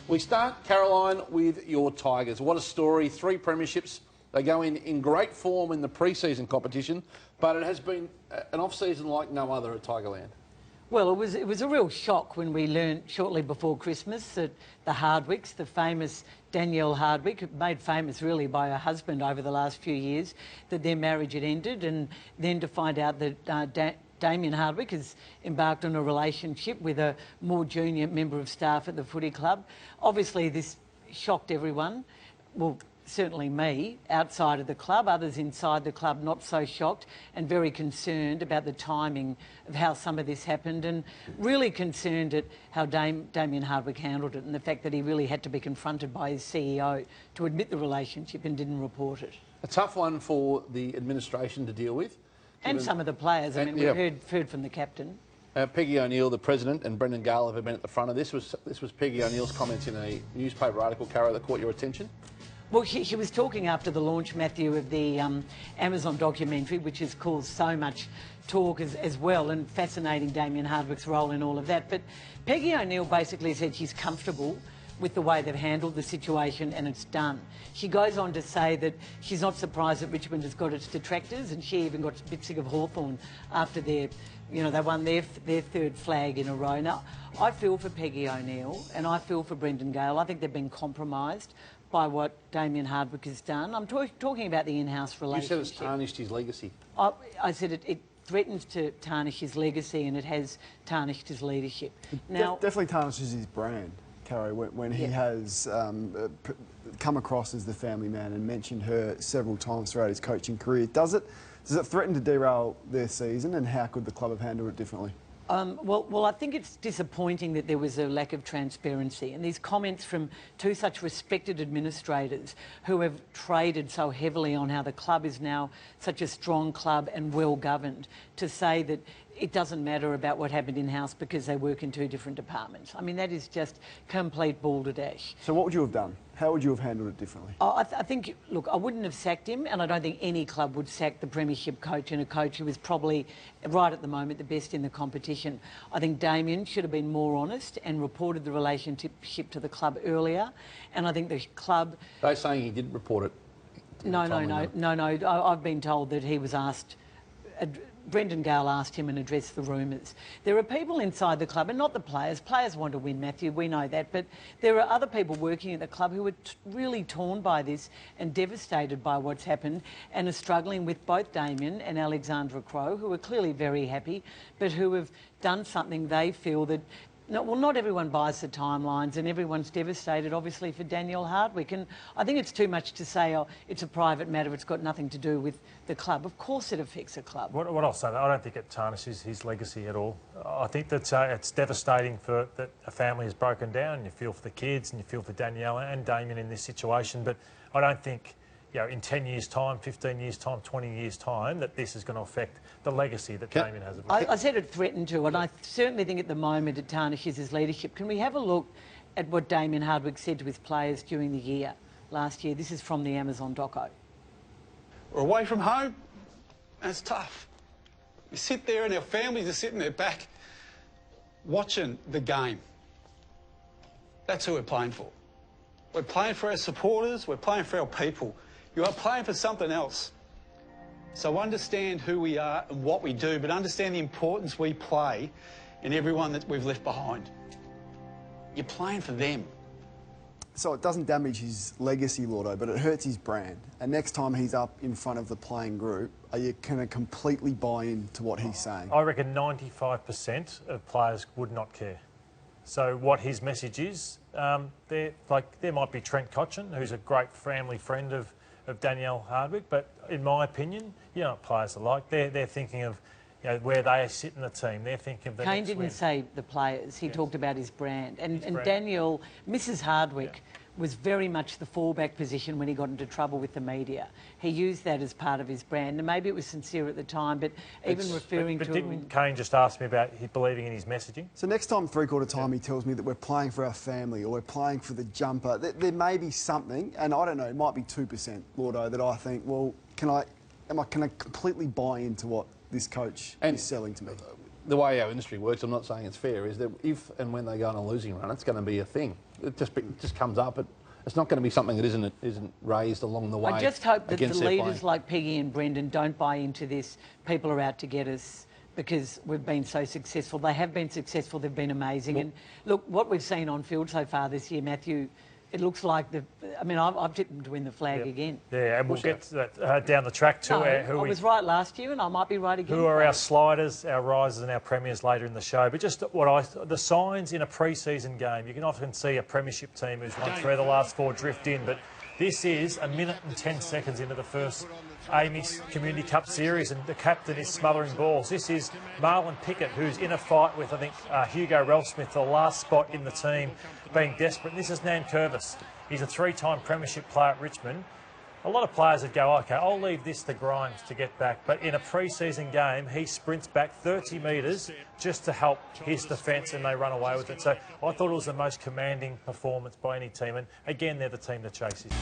We start, Caroline, with your Tigers. What a story. 3 premierships. They go in great form in the pre-season competition, but it has been an off-season like no other at Tigerland. Well, it was a real shock when we learnt shortly before Christmas that the Hardwicks, the famous Damien Hardwick, made famous really by her husband over the last few years, that their marriage had ended, and then to find out that Damien Hardwick has embarked on a relationship with a more junior member of staff at the footy club. Obviously, this shocked everyone. Well, certainly me, outside of the club. Others inside the club not so shocked and very concerned about the timing of how some of this happened, and really concerned at how Damien Hardwick handled it and the fact that he really had to be confronted by his CEO to admit the relationship and didn't report it. A tough one for the administration to deal with. And some of the players. I mean, we've heard from the captain. Peggy O'Neill, the president, and Brendan Gale have been at the front of this. This was Peggy O'Neill's comments in a newspaper article, Caro, that caught your attention? Well, she was talking after the launch, Matthew, of the Amazon documentary, which has caused so much talk as well, and fascinating Damien Hardwick's role in all of that. But Peggy O'Neill basically said she's comfortable with the way they've handled the situation and it's done. She goes on to say that she's not surprised that Richmond has got its detractors, and she even got a bit sick of Hawthorn after they won their 3rd flag in a row. Now, I feel for Peggy O'Neill and I feel for Brendan Gale. I think they've been compromised by what Damien Hardwick has done. I'm talking about the in-house relationship. You said it's tarnished his legacy. I said it threatens to tarnish his legacy, and it has tarnished his leadership. Now, definitely tarnishes his brand, Caro, when he has come across as the family man and mentioned her several times throughout his coaching career. Does it threaten to derail their season, and how could the club have handled it differently? Well, I think it's disappointing that there was a lack of transparency, and these comments from 2 such respected administrators who have traded so heavily on how the club is now such a strong club and well governed, to say that it doesn't matter about what happened in-house because they work in 2 different departments. I mean, that is just complete balderdash. So what would you have done? How would you have handled it differently? I think, look, I wouldn't have sacked him, and I don't think any club would sack the premiership coach, and a coach who is probably, right at the moment, the best in the competition. I think Damien should have been more honest and reported the relationship to the club earlier, and I think the club... They're saying he didn't report it. No. I've been told that he was asked... Brendan Gale asked him and addressed the rumours. There are people inside the club, and not the players. Players want to win, Matthew, we know that. But there are other people working at the club who are really torn by this and devastated by what's happened, and are struggling with both Damien and Alexandra Crowe, who are clearly very happy, but who have done something they feel that... Well, not everyone buys the timelines, and everyone's devastated, obviously, for Damien Hardwick. And I think it's too much to say, oh, it's a private matter, it's got nothing to do with the club. Of course it affects the club. What I'll say, I don't think it tarnishes his legacy at all. I think that it's devastating that a family has broken down. You feel for the kids and you feel for Danielle and Damien in this situation, but I don't think... in 10 years' time, 15 years' time, 20 years' time, that this is going to affect the legacy that Damien has. I said it threatened to, and I certainly think at the moment it tarnishes his leadership. Can we have a look at what Damien Hardwick said to his players during the year, last year? This is from the Amazon doco. We're away from home, and it's tough. We sit there and our families are sitting there back watching the game. That's who we're playing for. We're playing for our supporters, we're playing for our people. You are playing for something else. So understand who we are and what we do, but understand the importance we play in everyone that we've left behind. You're playing for them. So it doesn't damage his legacy, Lordo, but it hurts his brand. And next time he's up in front of the playing group, are you going to completely buy into what he's saying? I reckon 95% of players would not care. So what his message is, there might be Trent Cotchin, who's a great family friend of Damien Hardwick, but in my opinion, players are like. They're thinking of where they sit in the team. They're thinking of the Kane didn't say the players. He talked about his brand. And Daniel, Mrs. Hardwick, was very much the fallback position when he got into trouble with the media. He used that as part of his brand, and maybe it was sincere at the time, but even referring to... But didn't Kane just ask me about believing in his messaging? So next time, three-quarter time, he tells me that we're playing for our family or we're playing for the jumper, there may be something, and I don't know, it might be 2%, Lordo, that I think, well, can I completely buy into what this coach is selling to me? The way our industry works, I'm not saying it's fair, is that if and when they go on a losing run, it's going to be a thing. it just comes up. It's not going to be something that isn't raised along the way. I just hope that the against their leaders playing. like Peggy and Brendan don't buy into this. People are out to get us because we've been so successful. They have been successful. They've been amazing. And look, what we've seen on field so far this year, Matthew, it looks like I've tipped them to win the flag again. Yeah, and we'll get to that down the track too. I was right last year, and I might be right again. Who are our sliders, our risers, and our premiers later in the show? But just the signs in a pre-season game. You can often see a premiership team who's won 3 of the last 4 drift in, but this is 1 minute and 10 seconds into the first Amy's Community Cup series, and the captain is smothering balls. This is Marlon Pickett, who's in a fight with, I think, Hugo Ralphsmith, the last spot in the team, being desperate. And this is Nan Curvis. He's a 3-time premiership player at Richmond. A lot of players would go, OK, I'll leave this to Grimes to get back. But in a pre-season game, he sprints back 30 metres just to help his defence, and they run away with it. So I thought it was the most commanding performance by any team. And again, they're the team that chases.